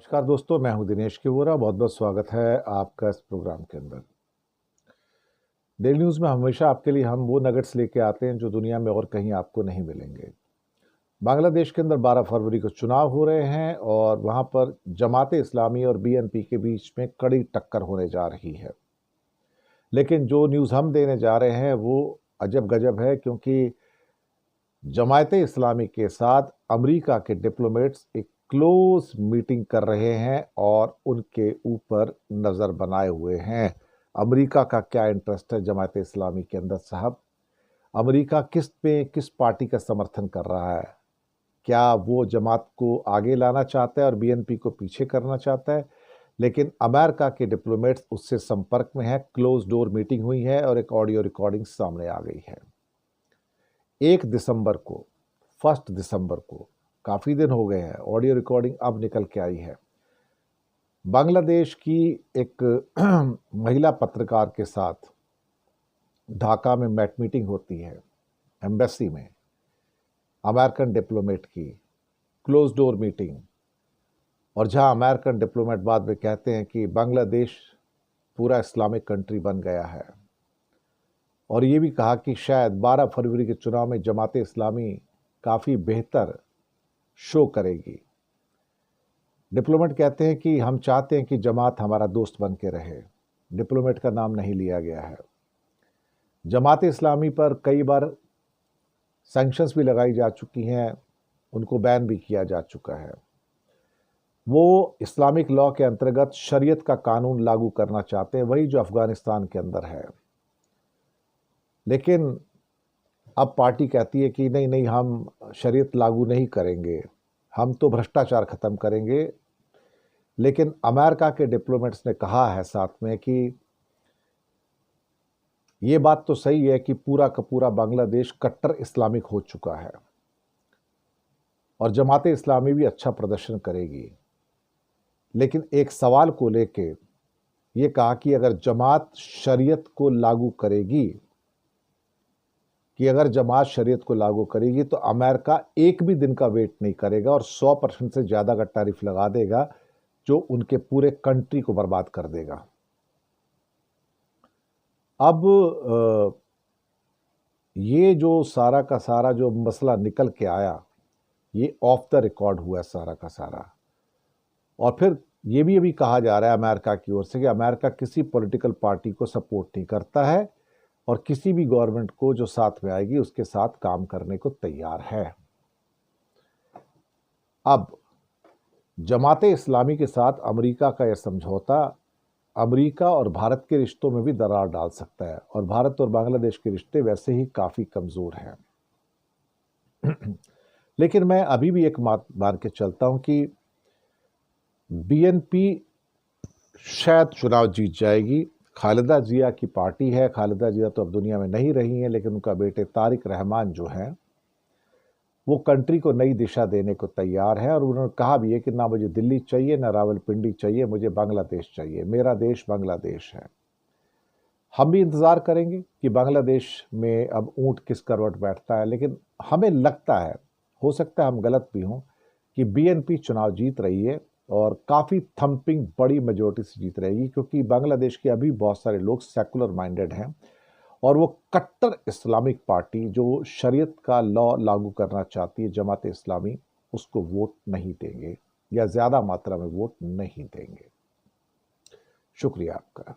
नमस्कार दोस्तों, मैं हूं दिनेश किवोरा। बहुत बहुत स्वागत है आपका इस प्रोग्राम के अंदर। डेली न्यूज़ में हमेशा आपके लिए हम वो नगेट्स लेके आते हैं जो दुनिया में और कहीं आपको नहीं मिलेंगे। बांग्लादेश के अंदर 12 फरवरी को चुनाव हो रहे हैं और वहां पर जमाते इस्लामी और बीएनपी के बीच में कड़ी टक्कर होने जा रही है। लेकिन जो न्यूज़ हम देने जा रहे हैं वो अजब गजब है, क्योंकि जमाते इस्लामी के साथ अमेरिका के डिप्लोमेट्स एक क्लोज मीटिंग कर रहे हैं और उनके ऊपर नज़र बनाए हुए हैं। अमेरिका का क्या इंटरेस्ट है जमाते इस्लामी के अंदर साहब? अमेरिका किस पार्टी का समर्थन कर रहा है? क्या वो जमात को आगे लाना चाहता है और बीएनपी को पीछे करना चाहता है? लेकिन अमेरिका के डिप्लोमेट्स उससे संपर्क में है, क्लोज डोर मीटिंग हुई है और एक ऑडियो रिकॉर्डिंग सामने आ गई है। 1 दिसंबर को, 1 दिसंबर को, काफ़ी दिन हो गए हैं, ऑडियो रिकॉर्डिंग अब निकल के आई है। बांग्लादेश की एक महिला पत्रकार के साथ ढाका में मीटिंग होती है, एम्बेसी में, अमेरिकन डिप्लोमेट की क्लोज डोर मीटिंग। और जहां अमेरिकन डिप्लोमेट बाद में कहते हैं कि बांग्लादेश पूरा इस्लामिक कंट्री बन गया है, और ये भी कहा कि शायद 12 फरवरी के चुनाव में जमाते इस्लामी काफ़ी बेहतर शो करेगी। डिप्लोमेट कहते हैं कि हम चाहते हैं कि जमात हमारा दोस्त बन के रहे। डिप्लोमेट का नाम नहीं लिया गया है। जमाते इस्लामी पर कई बार सैंक्शंस भी लगाई जा चुकी हैं, उनको बैन भी किया जा चुका है। वो इस्लामिक लॉ के अंतर्गत शरीयत का कानून लागू करना चाहते हैं, वही जो अफगानिस्तान के अंदर है। लेकिन अब पार्टी कहती है कि नहीं नहीं, हम शरीयत लागू नहीं करेंगे, हम तो भ्रष्टाचार खत्म करेंगे। लेकिन अमेरिका के डिप्लोमेट्स ने कहा है साथ में कि ये बात तो सही है कि पूरा का पूरा बांग्लादेश कट्टर इस्लामिक हो चुका है और जमाते इस्लामी भी अच्छा प्रदर्शन करेगी। लेकिन एक सवाल को लेके ये कहा कि अगर जमात शरीयत को लागू करेगी, तो अमेरिका एक भी दिन का वेट नहीं करेगा और 100% से ज़्यादा का टैरिफ लगा देगा, जो उनके पूरे कंट्री को बर्बाद कर देगा। अब ये जो सारा का सारा जो मसला निकल के आया, ये ऑफ द रिकॉर्ड हुआ सारा का सारा। और फिर ये भी अभी कहा जा रहा है अमेरिका की ओर से कि अमेरिका किसी पॉलिटिकल पार्टी को सपोर्ट नहीं करता है और किसी भी गवर्नमेंट को जो साथ में आएगी उसके साथ काम करने को तैयार है। अब जमाते इस्लामी के साथ अमेरिका का यह समझौता अमेरिका और भारत के रिश्तों में भी दरार डाल सकता है, और भारत और बांग्लादेश के रिश्ते वैसे ही काफ़ी कमज़ोर हैं। लेकिन मैं अभी भी एक बात मान के चलता हूं कि बीएनपी शायद चुनाव जीत जाएगी। खालिदा जिया की पार्टी है। खालिदा जिया तो अब दुनिया में नहीं रही हैं, लेकिन उनका बेटे तारिक रहमान जो हैं वो कंट्री को नई दिशा देने को तैयार है। और उन्होंने कहा भी है कि ना मुझे दिल्ली चाहिए, ना रावलपिंडी चाहिए, मुझे बांग्लादेश चाहिए, मेरा देश बांग्लादेश है। हम भी इंतज़ार करेंगे कि बांग्लादेश में अब ऊंट किस करवट बैठता है। लेकिन हमें लगता है, हो सकता है हम गलत भी हों, कि बीएनपी चुनाव जीत रही है और काफ़ी थंपिंग बड़ी मेजोरिटी से जीत रहेगी, क्योंकि बांग्लादेश के अभी बहुत सारे लोग सेकुलर माइंडेड हैं और वो कट्टर इस्लामिक पार्टी जो शरीयत का लॉ लागू करना चाहती है, जमात इस्लामी, उसको वोट नहीं देंगे या ज़्यादा मात्रा में वोट नहीं देंगे। शुक्रिया आपका।